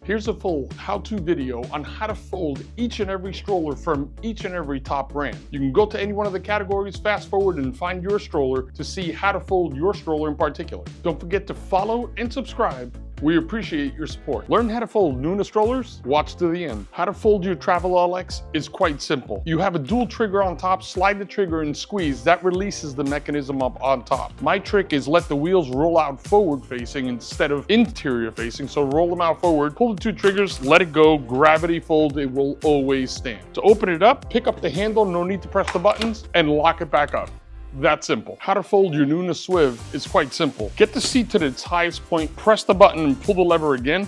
Here's a full how-to video on how to fold each and every stroller from each and every top brand. You can go to any one of the categories, fast forward, and find your stroller to see how to fold your stroller in particular. Don't forget to follow and subscribe. We appreciate your support. Learn how to fold Nuna strollers? Watch to the end. How to fold your TRVL is quite simple. You have a dual trigger on top, slide the trigger and squeeze. That releases the mechanism up on top. My trick is let the wheels roll out forward facing instead of interior facing. So roll them out forward, pull the two triggers, let it go, gravity fold, it will always stand. To open it up, pick up the handle, no need to press the buttons, and lock it back up. That simple. How to fold your Nuna SWIV is quite simple. Get the seat to its highest point, press the button and pull the lever again.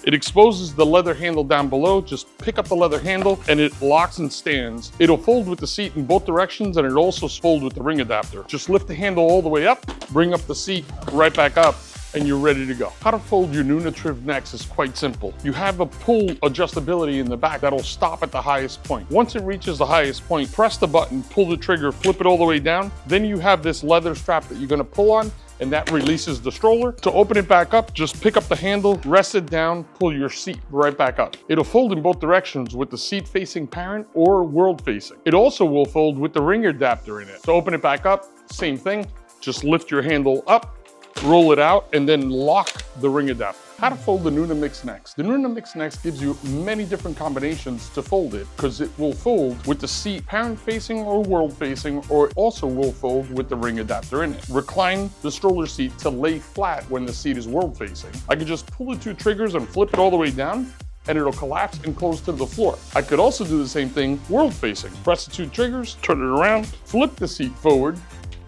It exposes the leather handle down below. Just pick up the leather handle and it locks and stands. It'll fold with the seat in both directions and it also folds with the ring adapter. Just lift the handle all the way up, bring up the seat right back up, and you're ready to go. How to fold your Nuna TRIV Next is quite simple. You have a pull adjustability in the back that'll stop at the highest point. Once it reaches the highest point, press the button, pull the trigger, flip it all the way down. Then you have this leather strap that you're gonna pull on, and that releases the stroller. To open it back up, just pick up the handle, rest it down, pull your seat right back up. It'll fold in both directions with the seat facing parent or world facing. It also will fold with the ring adapter in it. To open it back up, same thing, just lift your handle up, roll it out, and then lock the ring adapter. How to fold the Nuna MIXX Next. The Nuna MIXX Next gives you many different combinations to fold it because it will fold with the seat parent facing or world facing, or it also will fold with the ring adapter in it. Recline the stroller seat to lay flat when the seat is world facing. I could just pull the two triggers and flip it all the way down, and it'll collapse and close to the floor. I could also do the same thing world facing. Press the two triggers, turn it around, flip the seat forward,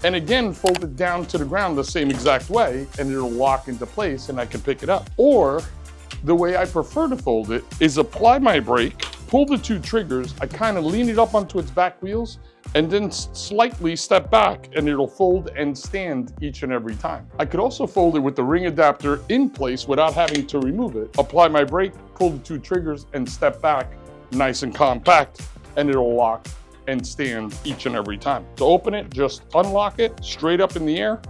and again, fold it down to the ground the same exact way, and it'll lock into place and I can pick it up. Or the way I prefer to fold it is apply my brake, pull the two triggers, I kind of lean it up onto its back wheels, and then slightly step back and it'll fold and stand each and every time. I could also fold it with the ring adapter in place without having to remove it. Apply my brake, pull the two triggers, and step back, nice and compact, and it'll lock and stand each and every time. To open it, just unlock it straight up in the air.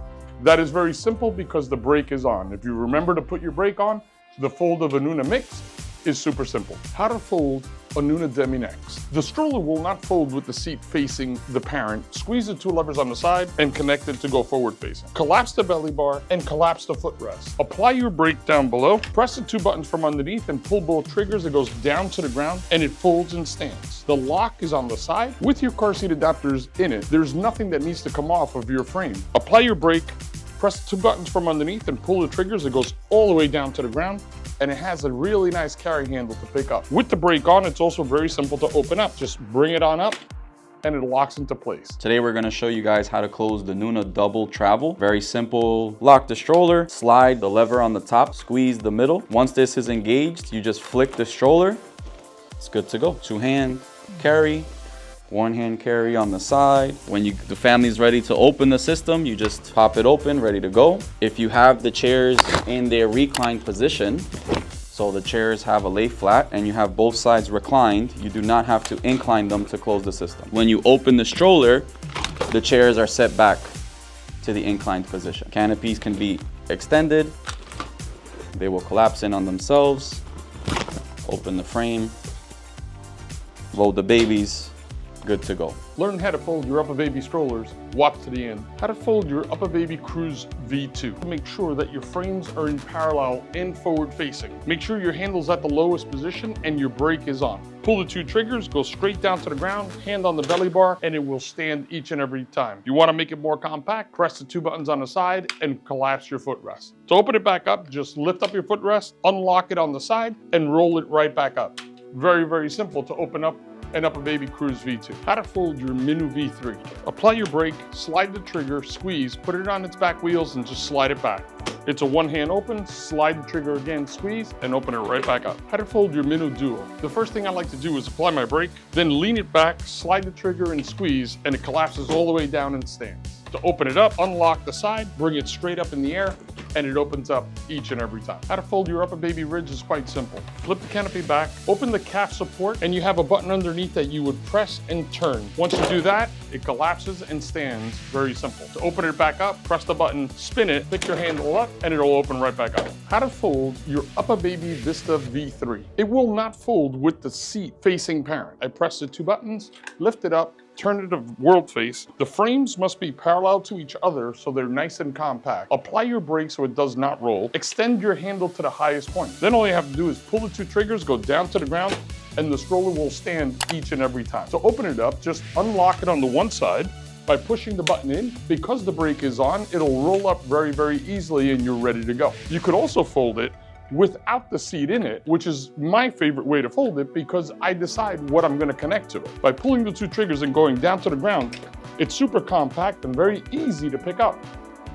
That is very simple because the brake is on. If you remember to put your brake on, the fold of a Nuna MIXX is super simple. How to fold a Nuna DEMI Next. The stroller will not fold with the seat facing the parent. Squeeze the two levers on the side and connect it to go forward facing. Collapse the belly bar and collapse the footrest. Apply your brake down below, press the two buttons from underneath and pull both triggers. It goes down to the ground and it folds and stands. The lock is on the side. With your car seat adapters in it, there's nothing that needs to come off of your frame. Apply your brake, press the two buttons from underneath and pull the triggers. It goes all the way down to the ground, and it has a really nice carry handle to pick up. With the brake on, it's also very simple to open up. Just bring it on up and it locks into place. Today we're gonna show you guys how to close the Nuna double travel. Very simple. Lock the stroller, slide the lever on the top, squeeze the middle. Once this is engaged, you just flick the stroller. It's good to go. Two-hand carry, one-hand carry on the side. When the family's ready to open the system, you just pop it open, ready to go. If you have the chairs in their reclined position, so the chairs have a lay flat and you have both sides reclined, you do not have to incline them to close the system. When you open the stroller, the chairs are set back to the inclined position. Canopies can be extended. They will collapse in on themselves. Open the frame, load the babies, good to go. Learn how to fold your UPPAbaby strollers. Watch to the end. How to fold your UPPAbaby Cruz V2. Make sure that your frames are in parallel and forward facing. Make sure your handle's at the lowest position and your brake is on. Pull the two triggers, go straight down to the ground, hand on the belly bar, and it will stand each and every time. You want to make it more compact, press the two buttons on the side and collapse your footrest. To open it back up, just lift up your footrest, unlock it on the side, and roll it right back up. Very, very simple to open up an UPPAbaby Cruz V2. How to fold your Minu V3. Apply your brake, slide the trigger, squeeze, put it on its back wheels and just slide it back. It's a one-hand open, slide the trigger again, squeeze, and open it right back up. How to fold your Minu DUO. The first thing I like to do is apply my brake, then lean it back, slide the trigger and squeeze, and it collapses all the way down and stands. To open it up, unlock the side, bring it straight up in the air, and it opens up each and every time. How to fold your UPPAbaby ridge is quite simple. Flip the canopy back, open the calf support, and you have a button underneath that you would press and turn. Once you do that, it collapses and stands. Very simple. To open it back up, press the button, spin it, pick your handle up, and it'll open right back up. How to fold your UPPAbaby Vista V3. It will not fold with the seat facing parent. I press the two buttons, lift it up, turn it to world face. The frames must be parallel to each other so they're nice and compact. Apply your brake so it does not roll. Extend your handle to the highest point. Then all you have to do is pull the two triggers, go down to the ground, and the stroller will stand each and every time. To open it up, just unlock it on the one side by pushing the button in. Because the brake is on, it'll roll up very, very easily and you're ready to go. You could also fold it without the seat in it, which is my favorite way to fold it because I decide what I'm gonna connect to it. By pulling the two triggers and going down to the ground, it's super compact and very easy to pick up.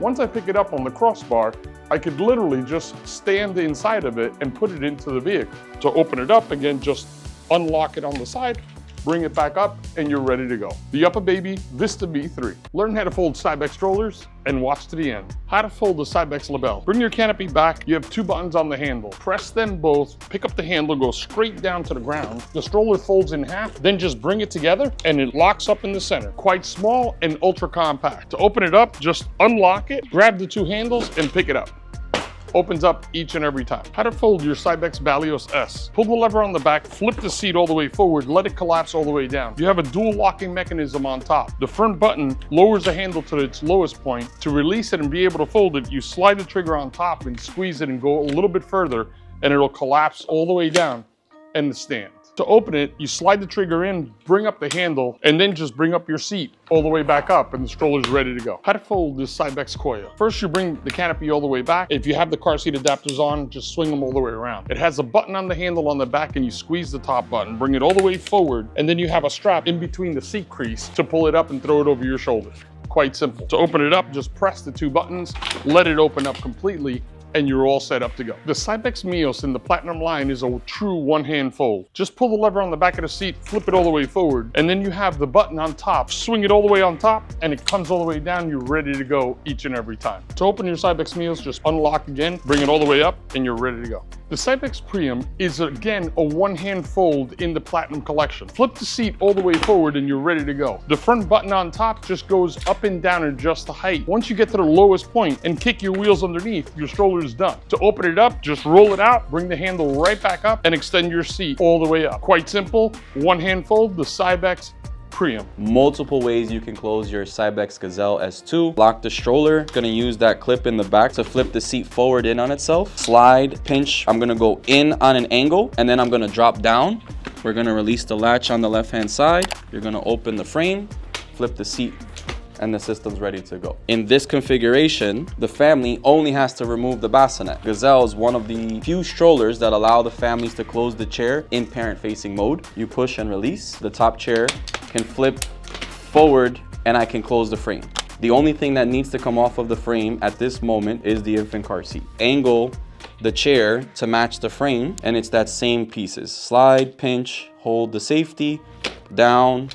Once I pick it up on the crossbar, I could literally just stand inside of it and put it into the vehicle. To open it up, again, just unlock it on the side, bring it back up, and you're ready to go. The UPPAbaby Vista V3. Learn how to fold Cybex strollers and watch to the end. How to fold the Cybex Libelle. Bring your canopy back. You have two buttons on the handle. Press them both, pick up the handle, go straight down to the ground. The stroller folds in half, then just bring it together and it locks up in the center. Quite small and ultra compact. To open it up, just unlock it, grab the two handles and pick it up. Opens up each and every time. How to fold your Cybex Mios S. Pull the lever on the back, flip the seat all the way forward, let it collapse all the way down. You have a dual locking mechanism on top. The front button lowers the handle to its lowest point. To release it and be able to fold it, you slide the trigger on top and squeeze it and go a little bit further and it'll collapse all the way down and stand. To open it, you slide the trigger in, bring up the handle, and then just bring up your seat all the way back up and the stroller's ready to go. How to fold this Cybex Coya. First, you bring the canopy all the way back. If you have the car seat adapters on, just swing them all the way around. It has a button on the handle on the back and you squeeze the top button, bring it all the way forward, and then you have a strap in between the seat crease to pull it up and throw it over your shoulder. Quite simple. To open it up, just press the two buttons, let it open up completely, and you're all set up to go. The Cybex Mios in the Platinum line is a true one-hand fold. Just pull the lever on the back of the seat, flip it all the way forward, and then you have the button on top. Swing it all the way on top, and it comes all the way down. You're ready to go each and every time. To open your Cybex Mios, just unlock again, bring it all the way up, and you're ready to go. The Cybex Priam is, again, a one-hand fold in the Platinum collection. Flip the seat all the way forward, and you're ready to go. The front button on top just goes up and down and adjusts the height. Once you get to the lowest point and kick your wheels underneath, your stroller is done. To open it up, just roll it out, bring the handle right back up, and extend your seat all the way up. Quite simple, one-hand fold, the Cybex Priam. Multiple ways you can close your Cybex Gazelle S2. Lock the stroller. Gonna use that clip in the back to flip the seat forward in on itself. Slide, pinch. I'm gonna go in on an angle and then I'm gonna drop down. We're gonna release the latch on the left-hand side. You're gonna open the frame, flip the seat, and the system's ready to go. In this configuration, the family only has to remove the bassinet. Gazelle is one of the few strollers that allow the families to close the chair in parent-facing mode. You push and release. The top chair can flip forward and I can close the frame. The only thing that needs to come off of the frame at this moment is the infant car seat. Angle the chair to match the frame and it's that same pieces. Slide, pinch, hold the safety, down,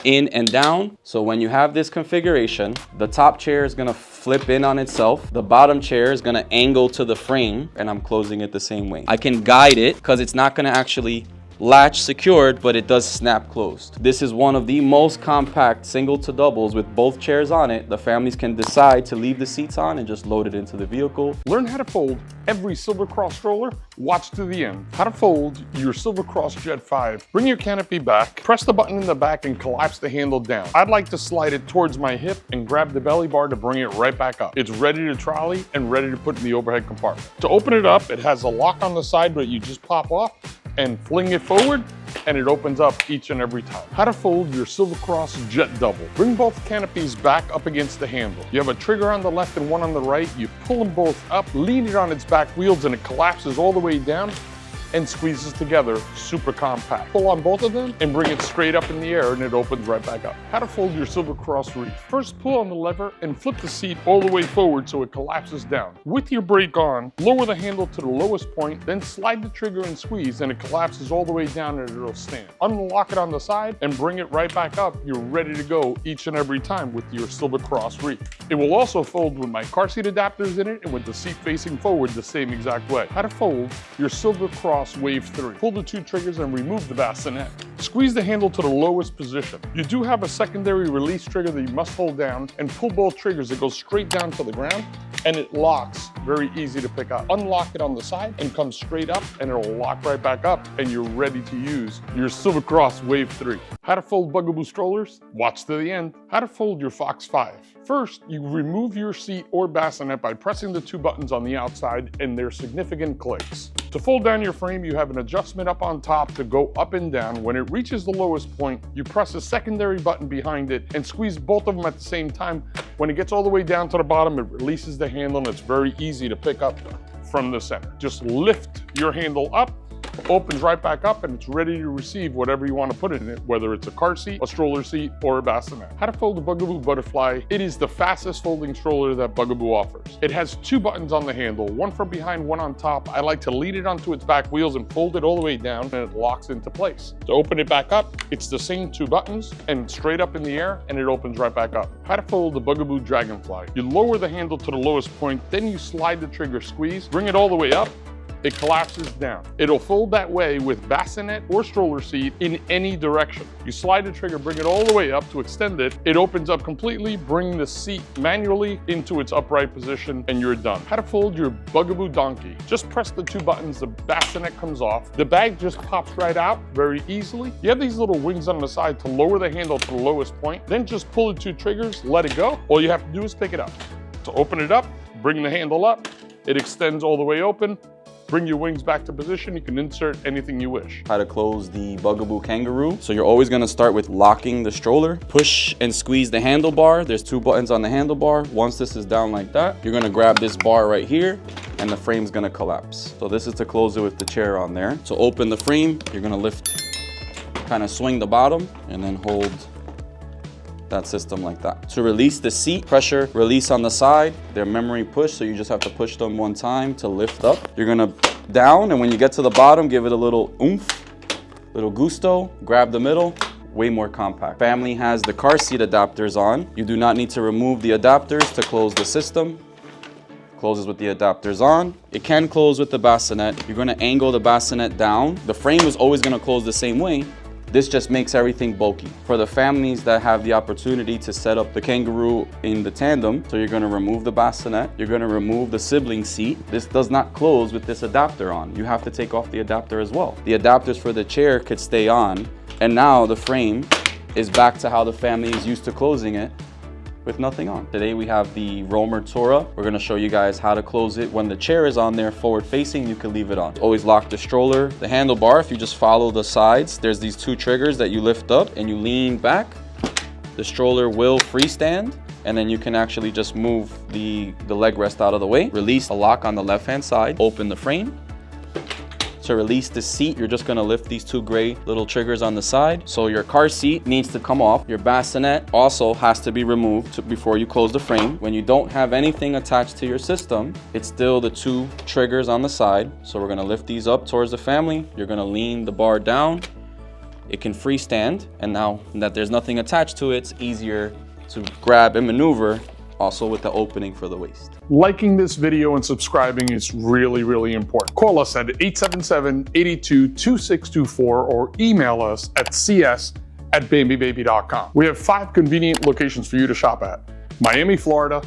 in and down. So when you have this configuration, the top chair is gonna flip in on itself. The bottom chair is gonna angle to the frame and I'm closing it the same way. I can guide it because it's not gonna actually latch secured, but it does snap closed. This is one of the most compact single to doubles with both chairs on it. The families can decide to leave the seats on and just load it into the vehicle. Learn how to fold every Silver Cross stroller. Watch to the end. How to fold your Silver Cross Jet 5. Bring your canopy back, press the button in the back and collapse the handle down. I'd like to slide it towards my hip and grab the belly bar to bring it right back up. It's ready to trolley and ready to put in the overhead compartment. To open it up, it has a lock on the side that you just pop off and fling it forward and it opens up each and every time. How to fold your Silver Cross Jet Double. Bring both canopies back up against the handle. You have a trigger on the left and one on the right. You pull them both up, lean it on its back wheels and it collapses all the way down and squeezes together, super compact. Pull on both of them and bring it straight up in the air and it opens right back up. How to fold your Silver Cross Reef. First, pull on the lever and flip the seat all the way forward so it collapses down. With your brake on, lower the handle to the lowest point, then slide the trigger and squeeze and it collapses all the way down and it'll stand. Unlock it on the side and bring it right back up. You're ready to go each and every time with your Silver Cross Reef. It will also fold with my car seat adapters in it and with the seat facing forward the same exact way. How to fold your Silver Cross Wave 3. Pull the two triggers and remove the bassinet. Squeeze the handle to the lowest position. You do have a secondary release trigger that you must hold down and pull both triggers. It goes straight down to the ground and it locks, very easy to pick up. Unlock it on the side and come straight up and it'll lock right back up and you're ready to use your Silver Cross Wave 3. How to fold Bugaboo strollers? Watch to the end. How to fold your Fox 5. First, you remove your seat or bassinet by pressing the two buttons on the outside and their significant clicks. To fold down your frame, you have an adjustment up on top to go up and down. When it reaches the lowest point, you press a secondary button behind it and squeeze both of them at the same time. When it gets all the way down to the bottom, it releases the handle and it's very easy to pick up from the center. Just lift your handle up, opens right back up, and it's ready to receive whatever you want to put in it, whether it's a car seat, a stroller seat, or a bassinet. How to fold the Bugaboo Butterfly. It is the fastest folding stroller that Bugaboo offers. It has two buttons on the handle, one from behind, one on top. I like to lead it onto its back wheels and fold it all the way down, and it locks into place. To open it back up, it's the same two buttons, and straight up in the air, and it opens right back up. How to fold the Bugaboo Dragonfly. You lower the handle to the lowest point, then you slide the trigger, squeeze, bring it all the way up, it collapses down. It'll fold that way with bassinet or stroller seat in any direction. You slide the trigger, bring it all the way up to extend it. It opens up completely, bring the seat manually into its upright position, and you're done. How to fold your Bugaboo Donkey. Just press the two buttons, the bassinet comes off. The bag just pops right out very easily. You have these little wings on the side to lower the handle to the lowest point. Then just pull the two triggers, let it go. All you have to do is pick it up. To open it up, bring the handle up. It extends all the way open. Bring your wings back to position. You can insert anything you wish. How to close the Bugaboo Kangaroo. So you're always gonna start with locking the stroller. Push and squeeze the handlebar. There's two buttons on the handlebar. Once this is down like that, you're gonna grab this bar right here and the frame's gonna collapse. So this is to close it with the chair on there. To open the frame, you're gonna lift, kind of swing the bottom and then hold that system like that. To release the seat, pressure, release on the side. They're memory push, so you just have to push them one time to lift up. You're gonna down, and when you get to the bottom, give it a little oomph, little gusto, grab the middle, way more compact. Family has the car seat adapters on. You do not need to remove the adapters to close the system. Closes with the adapters on. It can close with the bassinet. You're gonna angle the bassinet down. The frame is always gonna close the same way. This just makes everything bulky. For the families that have the opportunity to set up the Kangaroo in the tandem, so you're gonna remove the bassinet, you're gonna remove the sibling seat. This does not close with this adapter on. You have to take off the adapter as well. The adapters for the chair could stay on, and now the frame is back to how the family is used to closing it with nothing on. Today we have the Roamer Tura. We're gonna show you guys how to close it. When the chair is on there forward facing, you can leave it on. Always lock the stroller. The handlebar, if you just follow the sides, there's these two triggers that you lift up and you lean back. The stroller will freestand, and then you can actually just move the leg rest out of the way. Release a lock on the left-hand side, open the frame. To release the seat, you're just gonna lift these two gray little triggers on the side. So your car seat needs to come off. Your bassinet also has to be removed before you close the frame. When you don't have anything attached to your system, it's still the two triggers on the side. So we're gonna lift these up towards the family. You're gonna lean the bar down. It can freestand, and now that there's nothing attached to it, it's easier to grab and maneuver, also with the opening for the waist. Liking this video and subscribing is really, really important. Call us at 877-82-2624 or email us at cs@bambibaby.com. We have 5 convenient locations for you to shop at: Miami, Florida,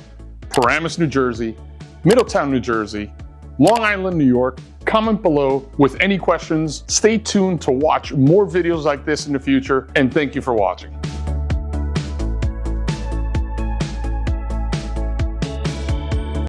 Paramus, New Jersey, Middletown, New Jersey, Long Island, New York. Comment below with any questions. Stay tuned to watch more videos like this in the future, and thank you for watching.